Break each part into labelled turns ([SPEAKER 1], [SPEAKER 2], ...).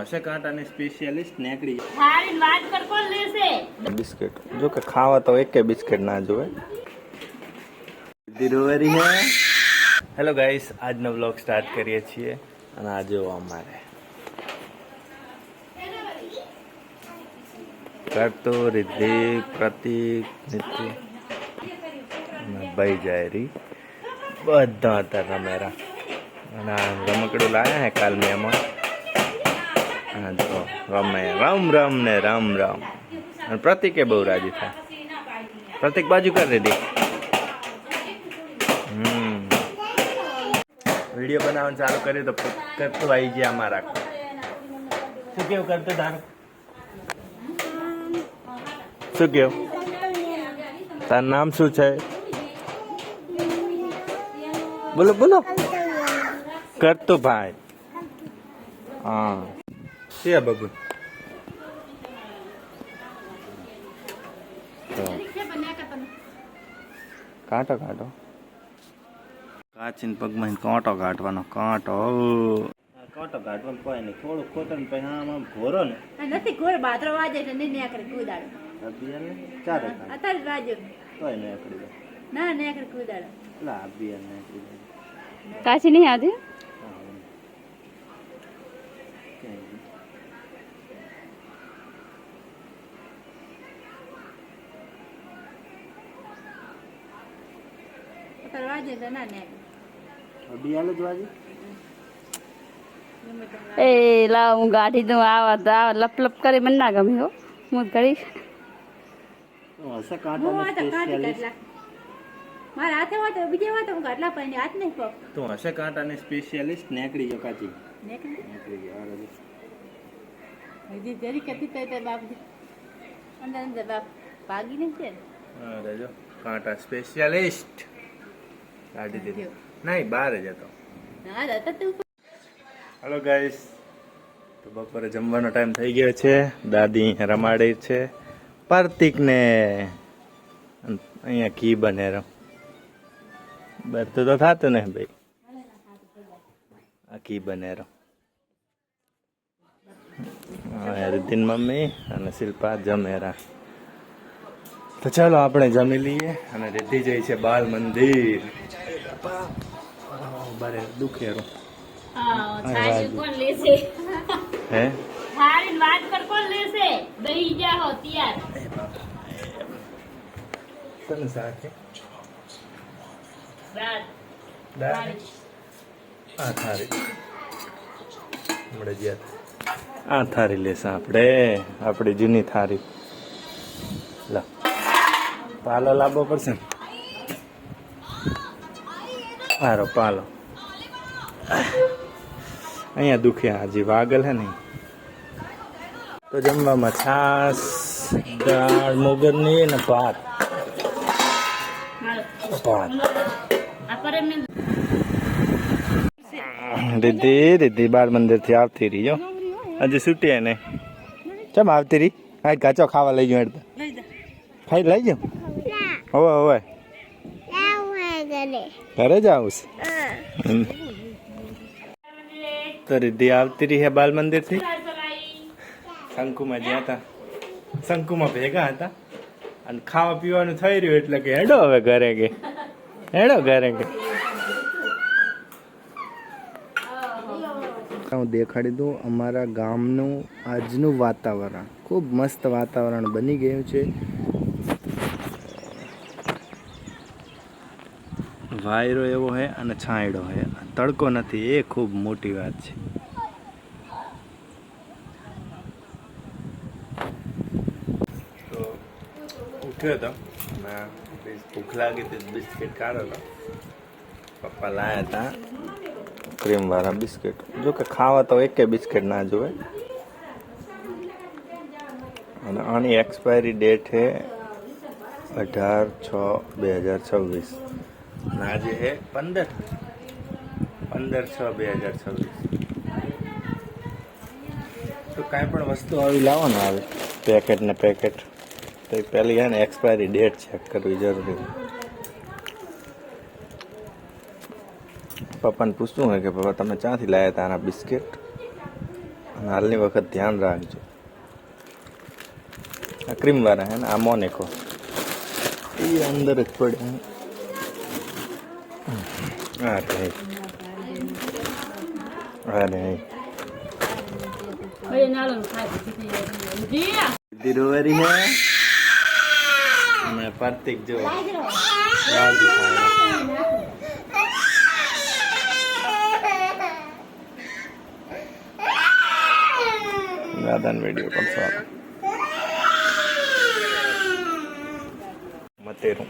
[SPEAKER 1] હશે કાંટાની સ્પેશિયાલિસ્ટ નેકડી
[SPEAKER 2] હારી વાત કર કોણ લેશે
[SPEAKER 1] બિસ્કિટ જો કે ખાવા તો એક બિસ્કિટ ના જોવે દિરોવરી હે હેલો ગાઈસ આજનો વ્લોગ સ્ટાર્ટ કરીએ છીએ અને આ જો અમારે કરતો રિદ્ધિ પ્રતિક નિત્ય ભાઈ જાયરી બધા હતા રમેરા અને આ રમકડું લાયા હે કાલ મેં એમાં હા જો રમે રામ રામ ને રામ રામ અને પ્રતિકે બહુ રાજી થાય પ્રતિક બાજુ કરી દીધી વિડીયો બનાવવાનું ચાલુ કર્યું તો કરતું આવી ગયા અમારા શું કેવું કરતું તારું શું કેવું તારું નામ શું છે બોલો બોલો કરતું ભાઈ હા છે બબુ કાંટો કાંટો કાચીન પગમાં કાંટો કાઢવાનો કાંટો કાંટો કાઢવાનું કોઈ નહીં થોડું ખોટો ને પછી આમાં ઘોરો ને
[SPEAKER 2] નથી ઘોર બાતરો વાજે એટલે નહીં નેકરે કૂદાડો
[SPEAKER 1] ચારે
[SPEAKER 2] અત્યારે વાજો
[SPEAKER 1] તોય નેકડી દે
[SPEAKER 2] ના નેકરે કૂદાડો
[SPEAKER 1] લા બિયર નેકડી દે
[SPEAKER 2] કાચી નહીં આતી વાજે તો ના નેકરે
[SPEAKER 1] બિયાલ જ વાજી
[SPEAKER 3] એ લાવ હું ગાડી દઉં આવા લપ લપ કરી મને ના ગમી હો હું ઘડી
[SPEAKER 1] હશે કાંટાની સ્પેશિયાલિસ્ટ
[SPEAKER 2] મારા હાથે વાત બીજે વાત હું ગાટલા પણ હાથ નહીં પગ
[SPEAKER 1] તું હશે કાંટાની સ્પેશિયાલિસ્ટ નેકડી જો કાચી
[SPEAKER 2] નેકરી
[SPEAKER 1] નેકડી ગયો આ
[SPEAKER 2] હજી જરી કતી તો બાપ અંદર અંદર બાપ ભાગી નહીં છે
[SPEAKER 1] અરે જો કાંટા સ્પેશિયાલિસ્ટ કાઢી દીધી નહીં બહાર જ હતો
[SPEAKER 2] ના હતા તું
[SPEAKER 1] હેલો ગાઈસ તો બપોરે જમવાનો ટાઈમ થઈ ગયો છે દાદી રમાડે છે પ્રતિકને અહીંયા ઘી બને બરતું તો થતું ને ભાઈ આ ઘી બને રિદ્ધિન મમ્મી અને શિલ્પા જમેરા તો ચાલો આપણે જમી લઈએ અને રિદ્ધિ જઈ છે બાલ મંદિર બારે દુખેરું
[SPEAKER 2] કોણ લેશે
[SPEAKER 1] હે
[SPEAKER 2] હારી વાત કર કોણ લેશે દહી જા હો તૈયાર
[SPEAKER 1] તને સાચે
[SPEAKER 2] દાળ
[SPEAKER 1] દાળ આ થારી મળે જ્યાં આ થારી લેશે આપણી જૂની થારી લા પાલો લાવવો પડશે ને હારો પાલો અહીંયા દુખ્યા હજી વાગલ હે નહીં તો જમવામાં છાસ દાળ મોગરની ને ભાત રીતિ બાળ મંદિર થી આવતી રહી જો હજી છૂટી ને ચમ આવતી રહી હા કાચો ખાવા લઈ ગયો ખાઈ લઈ જાઉં હવે હવે ઘરે જ આવું તો રીતિ આવતી રહી હે બાલ મંદિર થી શંકુમાં જ્યાં હતા શંકુમાં ભેગા હતા અને ખાવા પીવાનું થઈ રહ્યું એટલે કે હેડો હવે ઘરે કે હેડો ઘરે કે હું દેખાડી દઉં અમારા ગામનું આજનું વાતાવરણ ખૂબ મસ્ત વાતાવરણ બની ગયું છે વાયરો એવો હે અને છાંયડો હે તડકો નથી એ ખૂબ મોટી વાત છે તો ઉઠ્યો હતો ભૂખ લાગી હતી બિસ્કિટ કાઢો હતો પપ્પા લાયા હતા ક્રીમ વાળા બિસ્કિટ જો કે ખાવા તો એક બિસ્કિટ ના જોવે અને આની એક્સપાયરી ડેટ છે 18/6/2026 અને આજે છે 15/6/2026 તો કાંઈ પણ વસ્તુ આવી લાવો ને આવે પેકેટ ને પેકેટ તો એ પહેલી હે ને એક્સપાયરી ડેટ ચેક કરવી જરૂરી પપ્પાને પૂછવું હોય કે પપ્પા તમે ક્યાંથી લાવ્યા હતા આના બિસ્કિટ હાલની વખત ધ્યાન રાખજો. આ ક્રીમ વાળા હે ને, આ મોનેકો એ અંદર જ પડે. અરે અરે दिलवरी है मैं प्रतीक जो दादान वीडियो कॉल साथ मतेरू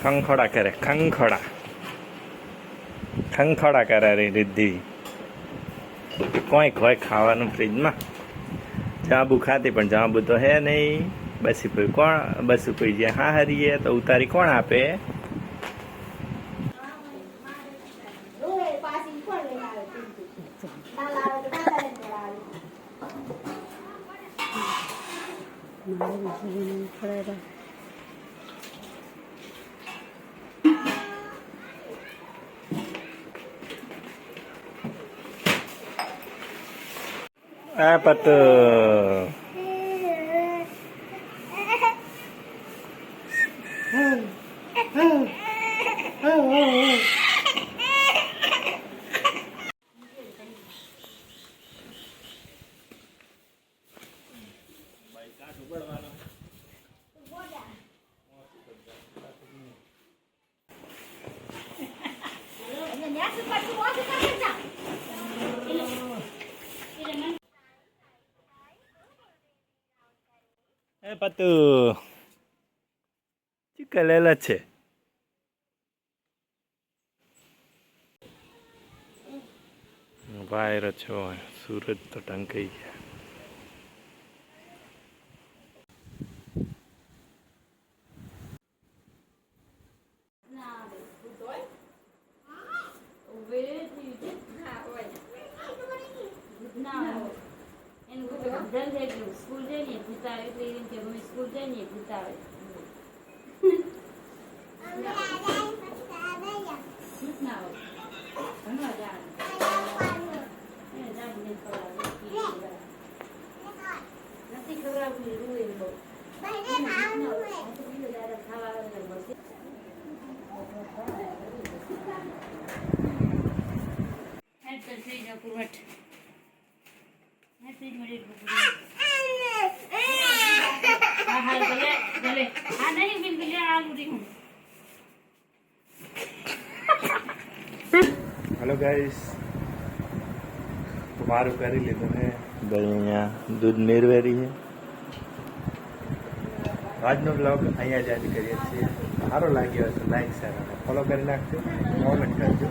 [SPEAKER 1] खंखोड़ा करे खंखोड़ा करे रे रिद्धि कोई कोई खाવાનું ફ્રીજમાં જાંબુ ખાતી પણ જાંબુ તો હે નહીં. બસી કોઈ કોણ બસું કોઈ જે હા હરીએ તો ઉતારી કોણ આપે? આ પત એ પતુ ચીકલેલા છે. વાયર છો સૂરજ તો ટંકાઈ ગયા.
[SPEAKER 3] સ્કૂલ જઈને ભૂતા એટલે કે અમે સ્કૂલ જઈને ભૂતા નથી ખવડાવવું રૂએ બહુ
[SPEAKER 1] हेलो गाइस, મારું કરી લીધું હે. અહીંયા દૂધ મેળવેરી છે. આજનો બ્લોગ અહીંયા જ કરીએ છીએ. સારો લાગ્યો હશે લાઈક શેર અને ફોલો કરી નાખજો, કોમેન્ટ કરજો.